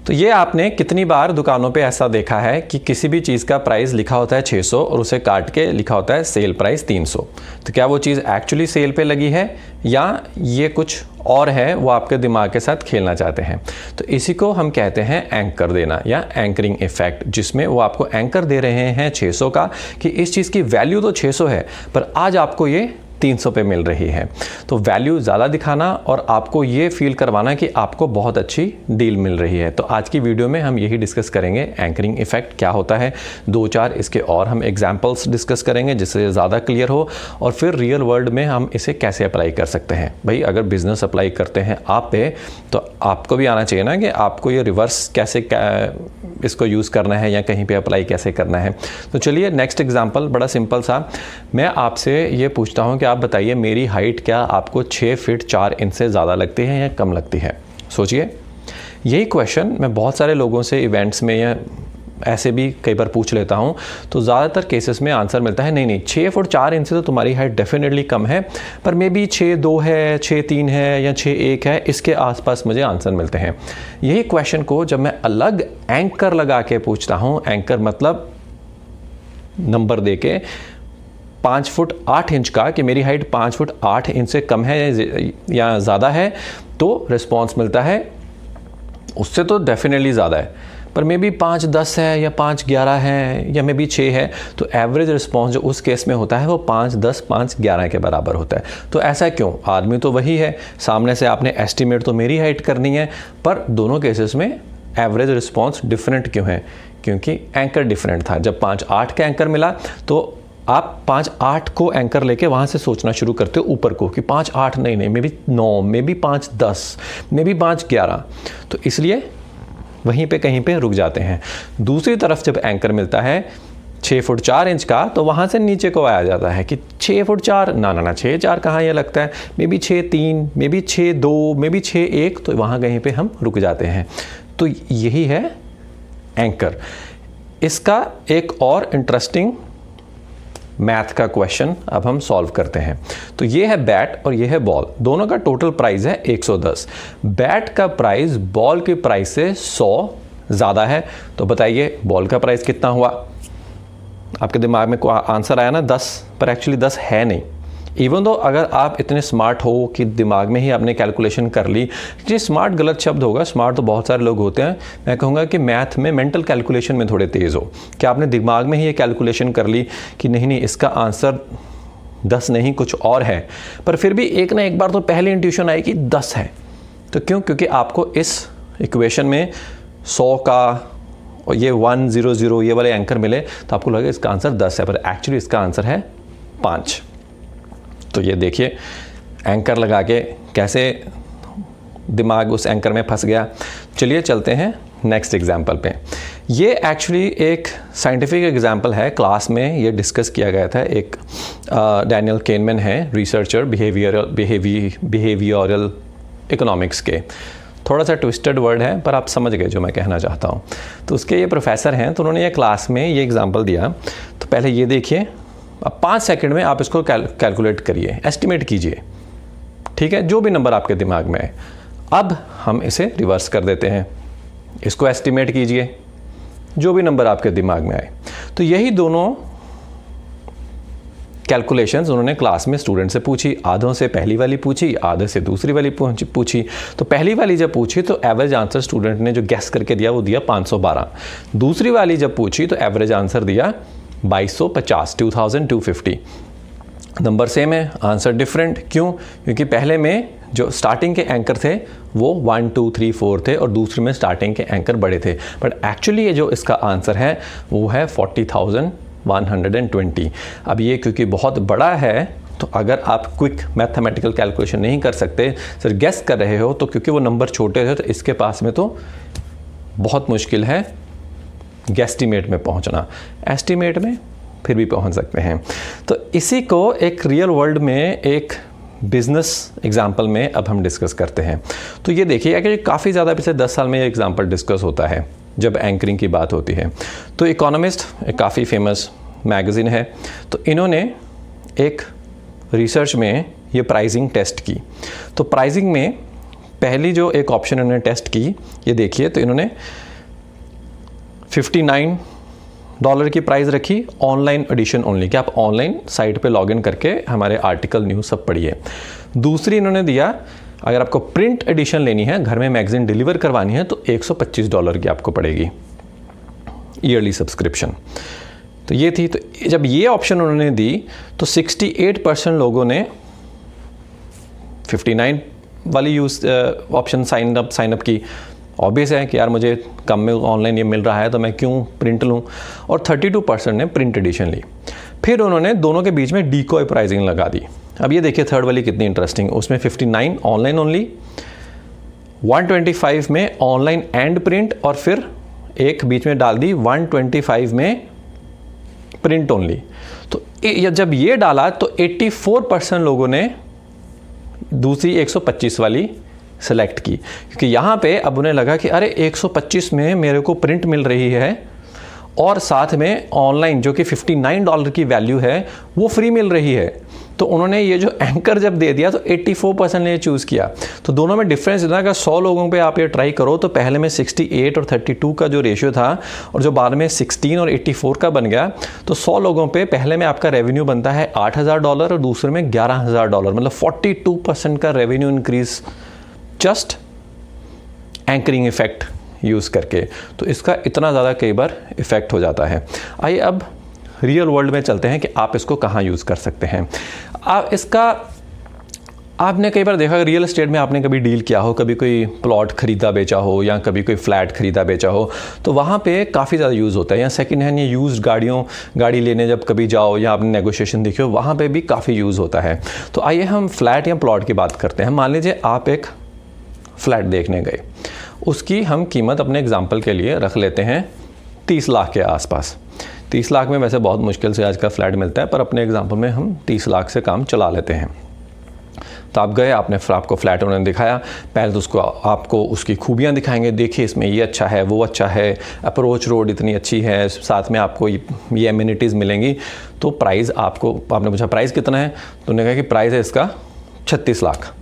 तो ये आपने कितनी बार दुकानों पे ऐसा देखा है कि किसी भी चीज़ का प्राइस लिखा होता है 600 और उसे काट के लिखा होता है सेल प्राइस 300। तो क्या वो चीज़ एक्चुअली सेल पे लगी है या ये कुछ और है, वो आपके दिमाग के साथ खेलना चाहते हैं। तो इसी को हम कहते हैं एंकर देना या एंकरिंग इफेक्ट, जिसमें वो आपको एंकर दे रहे हैं 600 का कि इस चीज़ की वैल्यू तो 600 है पर आज आपको ये 300 पे मिल रही है। तो वैल्यू ज़्यादा दिखाना और आपको ये फील करवाना कि आपको बहुत अच्छी डील मिल रही है। तो आज की वीडियो में हम यही डिस्कस करेंगे एंकरिंग इफेक्ट क्या होता है, 2-4 इसके और हम एग्जांपल्स डिस्कस करेंगे जिससे ज़्यादा क्लियर हो, और फिर रियल वर्ल्ड में हम इसे कैसे अप्लाई कर सकते हैं। भाई अगर बिजनेस अप्लाई करते हैं आप पे तो आपको भी आना चाहिए ना कि आपको ये रिवर्स कैसे इसको यूज़ करना है या कहीं पे अप्लाई कैसे करना है। तो चलिए नेक्स्ट एग्जांपल बड़ा सिंपल सा, मैं आपसे ये पूछता हूँ कि आप बताइए मेरी हाइट क्या आपको 6 फीट 4 इंच से ज़्यादा लगती है या कम लगती है। सोचिए, यही क्वेश्चन मैं बहुत सारे लोगों से इवेंट्स में या ऐसे भी कई बार पूछ लेता हूँ, तो ज़्यादातर केसेस में आंसर मिलता है नहीं 6 फुट 4 इंच से तो तुम्हारी हाइट डेफिनेटली कम है, पर मे बी 6'2" है, 6'3" है या 6'1" है, इसके आसपास मुझे आंसर मिलते हैं। यही क्वेश्चन को जब मैं अलग एंकर लगा के पूछता हूँ, एंकर मतलब नंबर दे के 5 फुट 8 इंच का कि मेरी हाइट 5 फुट 8 इंच से कम है या ज़्यादा है, तो रिस्पॉन्स मिलता है उससे तो डेफिनेटली ज़्यादा है, पर मे बी 5'10" है या 5'11" है या मे बी 6 है, तो एवरेज रिस्पॉन्स जो उस केस में होता है वो 5'10", 5'11" के बराबर होता है। तो ऐसा क्यों? आदमी तो वही है, सामने से आपने एस्टिमेट तो मेरी हाइट करनी है, पर दोनों केसेस में एवरेज रिस्पॉन्स डिफरेंट क्यों है? क्योंकि एंकर डिफरेंट था। जब 5'8" का एंकर मिला तो आप 5'8" को एंकर लेके वहाँ से सोचना शुरू करते हो ऊपर को कि 5'8" नहीं may be 9, may be 5'10", may be 5'11", तो इसलिए वहीं पे कहीं पे रुक जाते हैं। दूसरी तरफ जब एंकर मिलता है 6 फुट 4 इंच का, तो वहाँ से नीचे को आया जाता है कि 6 फुट 4 ना 6'4" कहाँ ये लगता है, may be 6'3", may be 6'2", may be 6'1", तो वहाँ कहीं पे हम रुक जाते हैं। तो यही है एंकर। इसका एक और इंटरेस्टिंग मैथ का क्वेश्चन अब हम सॉल्व करते हैं। तो ये है बैट और ये है बॉल, दोनों का टोटल प्राइस है 110। बैट का प्राइस बॉल के प्राइस से 100 ज़्यादा है, तो बताइए बॉल का प्राइस कितना हुआ? आपके दिमाग में आंसर आया ना 10, पर एक्चुअली 10 है नहीं। इवन दो अगर आप इतने स्मार्ट हो कि दिमाग में ही आपने कैलकुलेशन कर ली, जी स्मार्ट गलत शब्द होगा, स्मार्ट तो बहुत सारे लोग होते हैं, मैं कहूँगा कि मैथ में मेंटल कैलकुलेशन में थोड़े तेज़ हो, कि आपने दिमाग में ही ये कैलकुलेशन कर ली कि नहीं इसका आंसर 10 नहीं कुछ और है, पर फिर भी एक ना एक बार तो पहले इंट्यूशन आई कि 10 है। तो क्यों? क्योंकि आपको इस इक्वेशन में 100 का और ये 100 ये वाले एंकर मिले, तो आपको लगे इसका आंसर 10 है, पर एक्चुअली इसका आंसर है 5। तो ये देखिए एंकर लगा के कैसे दिमाग उस एंकर में फंस गया। चलिए चलते हैं नेक्स्ट एग्जाम्पल पे। ये एक्चुअली एक साइंटिफिक एग्जाम्पल है, क्लास में ये डिस्कस किया गया था। एक डैनियल केनमैन है रिसर्चर बिहेवियरल इकोनॉमिक्स के, थोड़ा सा ट्विस्टेड वर्ड है पर आप समझ गए जो मैं कहना चाहता हूँ। तो उसके ये प्रोफेसर हैं, तो उन्होंने ये क्लास में ये एग्जाम्पल दिया। तो पहले ये देखिए, अब 5 सेकंड में आप इसको कैलकुलेट करिए, एस्टिमेट कीजिए, ठीक है, जो भी नंबर आपके दिमाग में है। अब हम इसे रिवर्स कर देते हैं, इसको एस्टिमेट कीजिए, जो भी नंबर आपके दिमाग में आए। तो यही दोनों कैलकुलेशंस उन्होंने क्लास में स्टूडेंट से पूछी, आधों से पहली वाली पूछी, आधे से दूसरी वाली पूछी। तो पहली वाली जब पूछी तो एवरेज आंसर स्टूडेंट ने जो गैस करके दिया वो दिया 512। दूसरी वाली जब पूछी तो एवरेज आंसर दिया 2250, 2250। नंबर सेम है, आंसर डिफरेंट। क्यों? क्योंकि पहले में जो स्टार्टिंग के एंकर थे वो 1 2 3 4 थे और दूसरे में स्टार्टिंग के एंकर बड़े थे, बट एक्चुअली ये जो इसका आंसर है वो है 40,120। अब ये क्योंकि बहुत बड़ा है, तो अगर आप क्विक मैथमेटिकल कैलकुलेशन नहीं कर सकते, सिर्फ गेस कर रहे हो, तो क्योंकि वो नंबर छोटे थे तो इसके पास में तो बहुत मुश्किल है गेस्टिमेट में पहुंचना। एस्टिमेट में फिर भी पहुंच सकते हैं। तो इसी को एक रियल वर्ल्ड में एक बिजनेस एग्जाम्पल में अब हम डिस्कस करते हैं। तो ये देखिए कि काफ़ी ज़्यादा पिछले 10 साल में ये एग्जाम्पल डिस्कस होता है जब एंकरिंग की बात होती है। तो इकोनॉमिस्ट एक काफ़ी फेमस मैगज़ीन है, तो इन्होंने एक रिसर्च में ये प्राइसिंग टेस्ट की। तो प्राइसिंग में पहली जो एक ऑप्शन इन्होंने टेस्ट की, ये देखिए, तो इन्होंने $59 की प्राइस रखी, ऑनलाइन एडिशन ओनली, कि आप ऑनलाइन साइट पे लॉगिन करके हमारे आर्टिकल न्यूज़ सब पढ़िए। दूसरी इन्होंने दिया, अगर आपको प्रिंट एडिशन लेनी है, घर में मैगजीन डिलीवर करवानी है, तो $125 की आपको पड़ेगी ईयरली सब्सक्रिप्शन। तो ये थी। तो जब ये ऑप्शन उन्होंने दी तो 68% लोगों ने 59 वाली ऑप्शन साइन अप की। ऑब्वियस है कि यार मुझे कम में ऑनलाइन ये मिल रहा है तो मैं क्यों प्रिंट लूँ, और 32% ने प्रिंट एडिशन ली। फिर उन्होंने दोनों के बीच में डीकॉय प्राइसिंग लगा दी। अब ये देखिए थर्ड वाली कितनी इंटरेस्टिंग, उसमें 59 ऑनलाइन ओनली, 125 में ऑनलाइन एंड प्रिंट, और फिर एक बीच में डाल दी 125 में प्रिंट ओनली। तो जब ये डाला तो 84% लोगों ने दूसरी 125 वाली सेलेक्ट की, क्योंकि यहाँ पे अब उन्हें लगा कि अरे 125 में मेरे को प्रिंट मिल रही है और साथ में ऑनलाइन जो कि $59 की वैल्यू है वो फ्री मिल रही है। तो उन्होंने ये जो एंकर जब दे दिया तो 84% ने चूज़ किया। तो दोनों में डिफरेंस इतना, अगर 100 लोगों पे आप ये ट्राई करो तो पहले में 68 और 32 का जो रेशियो था और जो बाद में 16 और 84 का बन गया, तो 100 लोगों पे पहले में आपका रेवेन्यू बनता है $8,000 और दूसरे में $11,000, मतलब 42% का revenue increase just anchoring effect use करके। तो इसका इतना ज़्यादा कई बार इफ़ेक्ट हो जाता है। आइए अब रियल वर्ल्ड में चलते हैं कि आप इसको कहाँ यूज़ कर सकते हैं। आपने कई बार देखा, रियल एस्टेट में आपने कभी डील किया हो, कभी कोई प्लॉट खरीदा बेचा हो या कभी कोई फ्लैट खरीदा बेचा हो, तो वहाँ पे काफ़ी ज़्यादा यूज़ होता है। या सेकंड हैंड या यूज्ड गाड़ी लेने जब कभी जाओ या आपने नेगोशिएशन देखी हो, वहाँ पे भी काफ़ी यूज़ होता है। तो आइए हम फ्लैट या प्लॉट की बात करते हैं। मान लीजिए आप एक फ्लैट देखने गए, उसकी हम कीमत अपने एग्जाम्पल के लिए रख लेते हैं 30 लाख के आसपास। 30 लाख में वैसे बहुत मुश्किल से आज का फ्लैट मिलता है, पर अपने एग्जाम्पल में हम 30 लाख से काम चला लेते हैं। तो आप गए, आपको फ्लैट उन्होंने दिखाया, पहले तो आपको उसकी खूबियाँ दिखाएंगे, देखिए इसमें ये अच्छा है, वो अच्छा है, अप्रोच रोड इतनी अच्छी है, साथ में आपको ये एमिनिटीज़ मिलेंगी। तो प्राइस आपने पूछा प्राइस कितना है, तो उन्होंने कहा कि प्राइस है इसका 36 लाख।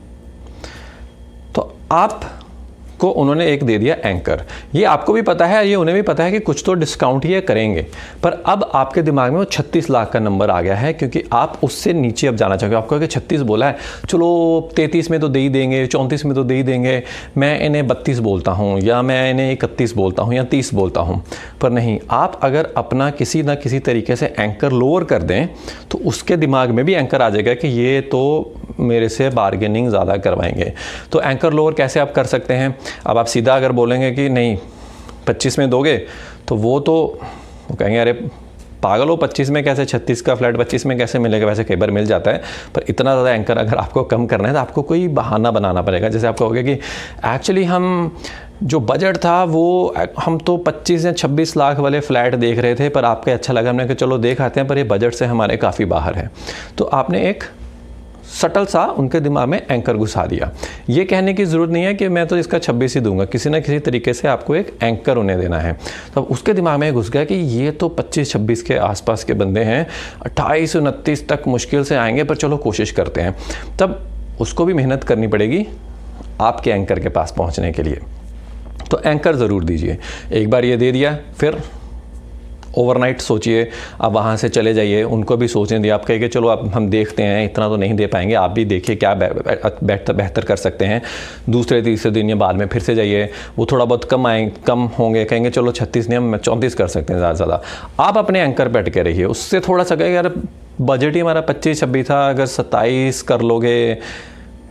तो आपको उन्होंने एक दे दिया एंकर। ये आपको भी पता है, ये उन्हें भी पता है कि कुछ तो डिस्काउंट ये करेंगे, पर अब आपके दिमाग में वो 36 लाख का नंबर आ गया है, क्योंकि आप उससे नीचे अब जाना चाहोगे। आपको 36 बोला है, चलो 33 में तो दे ही देंगे, 34 में तो दे ही देंगे, मैं इन्हें 32 बोलता हूँ या मैं इन्हें 31 बोलता हूँ या 30 बोलता हूँ। पर नहीं, आप अगर अपना किसी ना किसी तरीके से एंकर लोअर कर दें तो उसके दिमाग में भी एंकर आ जाएगा कि ये तो मेरे से बार्गेनिंग ज़्यादा करवाएंगे। तो एंकर लोअर कैसे आप कर सकते हैं? अब आप सीधा अगर बोलेंगे कि नहीं 25 में दोगे, तो वो कहेंगे अरे पागल हो, 25 में कैसे, 36 का फ्लैट 25 में कैसे मिलेगा। वैसे कई बार मिल जाता है, पर इतना ज़्यादा एंकर अगर आपको कम करना है तो आपको कोई बहाना बनाना पड़ेगा। जैसे आप कहोगे कि एक्चुअली हम जो बजट था वो हम तो 25 या 26 लाख वाले फ्लैट देख रहे थे, पर आपको अच्छा लगा, हमने कहा चलो देख आते हैं, पर ये बजट से हमारे काफ़ी बाहर है। तो आपने एक सटल सा उनके दिमाग में एंकर घुसा दिया। ये कहने की ज़रूरत नहीं है कि मैं तो इसका 26 ही दूंगा, किसी ना किसी तरीके से आपको एक एंकर उन्हें देना है। तब उसके दिमाग में घुस गया कि ये तो 25-26 के आसपास के बंदे हैं, 28-29 तक मुश्किल से आएंगे, पर चलो कोशिश करते हैं। तब उसको भी मेहनत करनी पड़ेगी आपके एंकर के पास पहुँचने के लिए। तो एंकर ज़रूर दीजिए। एक बार ये दे दिया, फिर ओवरनाइट सोचिए, आप वहाँ से चले जाइए, उनको भी सोचने दिए। आप कहेंगे चलो अब हम देखते हैं, इतना तो नहीं दे पाएंगे, आप भी देखिए क्या बेहतर कर सकते हैं। दूसरे तीसरे दिन या बाद में फिर से जाइए, वो थोड़ा बहुत कम होंगे, कहेंगे चलो 36 नहीं हम 34 कर सकते हैं ज़्यादा से ज़्यादा। आप अपने एंकर पे अटके रहिए। उससे थोड़ा सा कहेंगे यार बजट ही हमारा 25-26 था, अगर 27 कर लोगे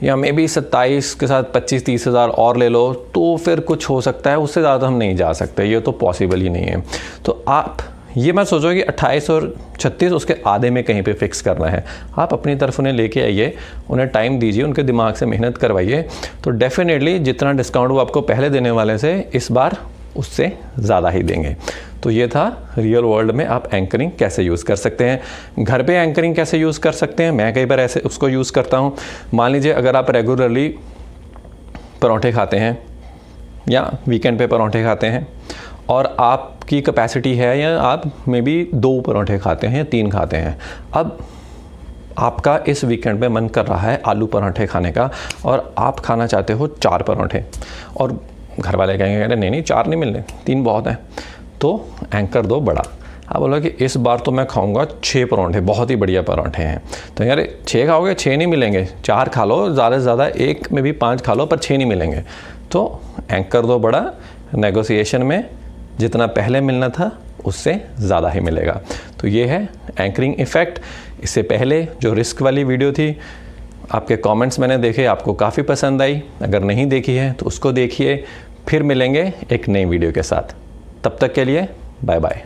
या मे बी 27 के साथ 25-30 हज़ार और ले लो तो फिर कुछ हो सकता है, उससे ज़्यादा हम नहीं जा सकते, ये तो पॉसिबल ही नहीं है। तो आप ये मत सोचो कि 28 और 36 उसके आधे में कहीं पे फिक्स करना है। आप अपनी तरफ उन्हें लेके आइए, उन्हें टाइम दीजिए, उनके दिमाग से मेहनत करवाइए, तो डेफिनेटली जितना डिस्काउंट वो आपको पहले देने वाले से इस बार उससे ज़्यादा ही देंगे। तो ये था रियल वर्ल्ड में आप एंकरिंग कैसे यूज़ कर सकते हैं। घर पे एंकरिंग कैसे यूज़ कर सकते हैं, मैं कई बार ऐसे उसको यूज़ करता हूँ। मान लीजिए अगर आप रेगुलरली पराठे खाते हैं या वीकेंड पे पराठे खाते हैं और आपकी कैपेसिटी है या आप मे बी 2 पराठे खाते हैं या 3 खाते हैं, अब आपका इस वीकेंड में मन कर रहा है आलू पराठे खाने का और आप खाना चाहते हो 4 पराठे, और घर वाले कहेंगे अरे नहीं 4 नहीं मिलने, 3 बहुत हैं, तो एंकर दो बड़ा। आप बोलो कि इस बार तो मैं खाऊंगा 6 पराठे, बहुत ही बढ़िया पराठे हैं। तो यार 6 खाओगे 6 नहीं मिलेंगे, 4 खा लो, ज़्यादा से ज़्यादा 1 में भी 5 खा लो, पर 6 नहीं मिलेंगे। तो एंकर दो बड़ा, नेगोशिएशन में जितना पहले मिलना था उससे ज़्यादा ही मिलेगा। तो ये है एंकरिंग इफ़ेक्ट। इससे पहले जो रिस्क वाली वीडियो थी, आपके कमेंट्स मैंने देखे, आपको काफ़ी पसंद आई। अगर नहीं देखी है तो उसको देखिए। फिर मिलेंगे एक नई वीडियो के साथ, तब तक के लिए बाय बाय।